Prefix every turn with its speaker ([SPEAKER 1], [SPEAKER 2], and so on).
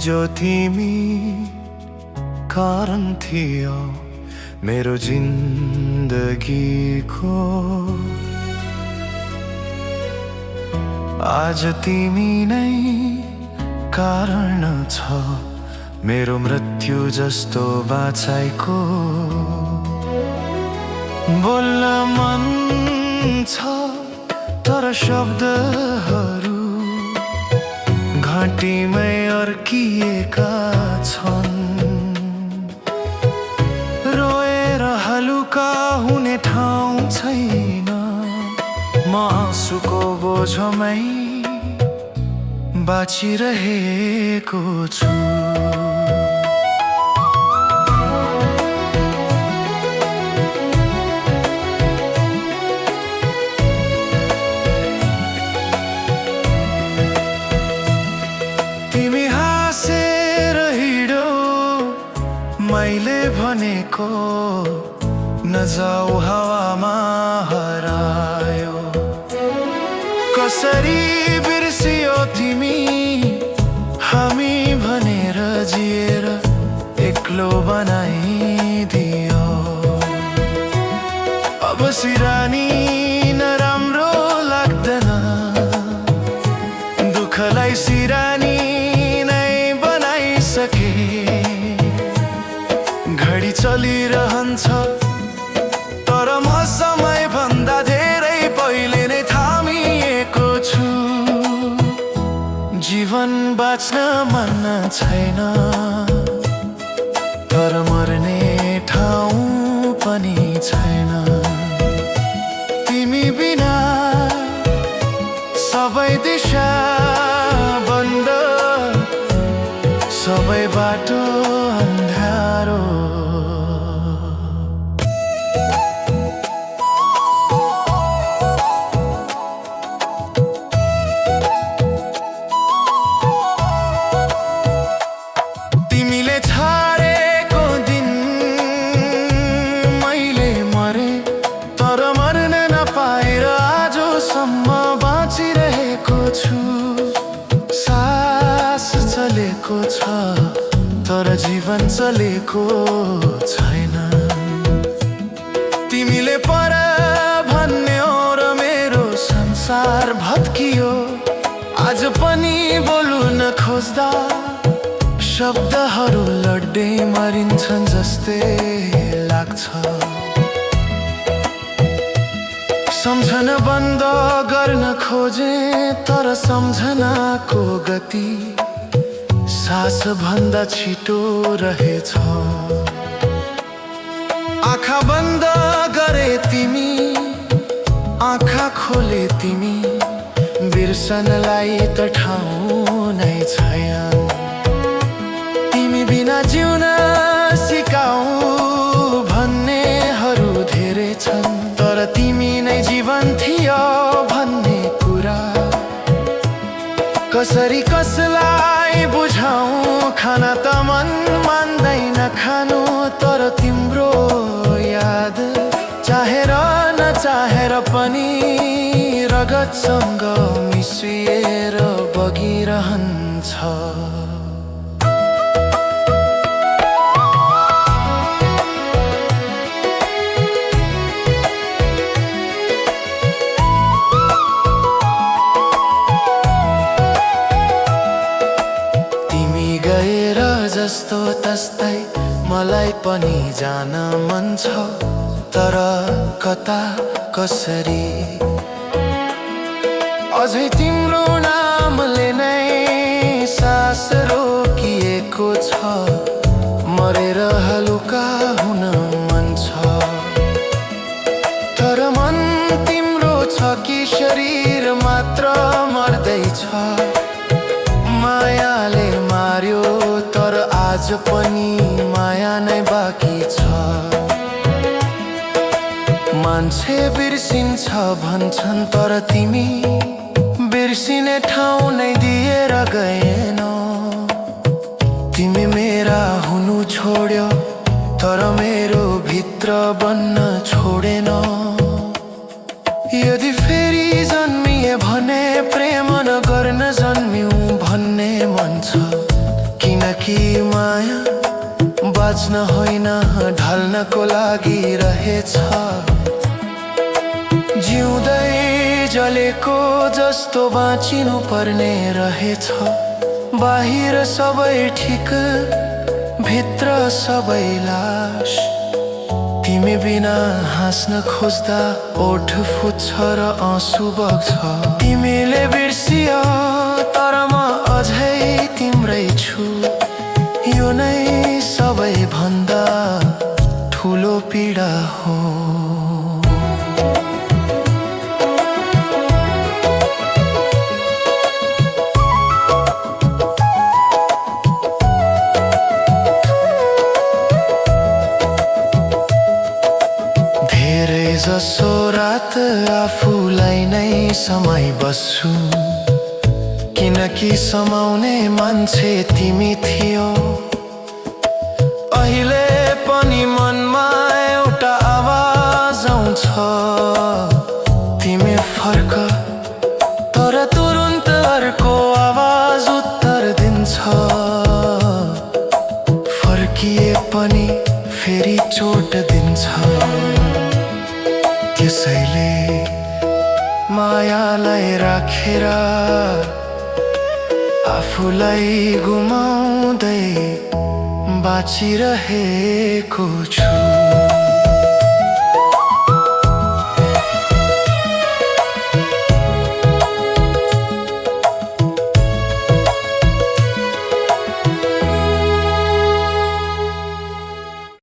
[SPEAKER 1] हिजो तिमी कारण थियो मेरो जिन्दगीको, आज तिमी नै कारण छ मेरो मृत्यु जस्तो बाचाइको। बोल्न मन छ तर शब्दहरू घाँटीमै अड्किएका छन्। रोएर हलुका हुने ठाउँ छैन, म आँसुको बोझमै बाँचिरहेको छु। तिमी हाँसेर हिँडो, मैले भनेको नजाऊ हावामा हरायो। कसरी बिर्सियो तिमी हामी भनेर जिएर एक्लो बनाइदियो। अब सिरानी नराम्रो लाग्दैन, दुःखलाई सिरानी नै बनाइसके। घडी चलिरहन्छ तर म समयभन्दा धेरै पहिले नै थामिएको छु। जीवन बाँच्न मन छैन तर मर्ने ठाउँ पनि छैन। तिमी बिना सबै दिशा बन्द, सबै बाटो अन्धारो। तिमीले छाडेको दिन मैले मरे, तर मर्न नपाएर आजसम्म बाँचिरहेको छु। सास चलेको छ तर जीवन चलेको छैन। तिमीले पर भन्यो र मेरो संसार भत्कियो। आज पनि बोल्न खोज्दा शब्दहरू लड्दै मरिन्छन् जस्तै लाग्छ। सम्झन बन्द गर्न खोजे तर सम्झनाको गति सास भन्दा छिटो रहेछ। आँखा बन्द गरे तिमी, आँखा खोले तिमी, बिर्सनलाई त ठाउँ नै छैन। तिमी बिना जिउन सिकाऊ भन्नेहरू धेरै छन्, तर तिमी नै जीवन थियो भन्ने कुरा कसरी कसलाई बुझाऊ। खाना त मन मान्दैन खानु, तर तिम्रो याद चाहेर नचाहेर पनि रगतसँग मिसिएर बगिरहन्छ। जस्तो तस्तै मलाई पनि जान मन छ, तर कता कसरी। अझै तिम्रो नामले नै सास रोकिएको छ, मरेर हलुका हुन मन छ। तर मन तिम्रो छ कि शरीर मात्र मर्दैछ। मायाले मार्यो तर आज पनि माया नै बाँकी छ। मान्छे बिर्सिन्छ भन्छन् तर तिमी बिर्सिने ठाउँ नै दिएर गएनौ। तिमी मेरा हुनु छोड्यो तर मेरो भित्र बन्न छोडेनौ। यदि फेरि जन्मिए भने प्रेम नगर्न जन्म्यौ भन्ने मन छ। किन जिउनको लागि रहेछ। जिउँदै जलेको जस्तो बाँचिनु पर्ने रहेछ। बाहिर सबै ठिक, भित्र सबै लास। तिमी बिना हाँस्न खोज्दा ओठ फुट्छ र आँसु बग्छ। तिमीले बिर्सियो तर म अझै तिम्रै छु। यो नै सबैभन्दा ठुलो पीडा हो। जसो रात आफूलाई नै समाई बस्छु, किनकि समाउने मान्छे तिमी थियौ। अहिले पनि मनमा एउटा आवाज आउँछ, तिमी फर्क। तर तुरुन्त अर्को आवाज उत्तर दिन्छ। फर्किए पनि फेरि चोट दिन्छ। त्यसैले मायालाई राखेर आफूलाई गुमाउँदै बाँचिरहेको छु।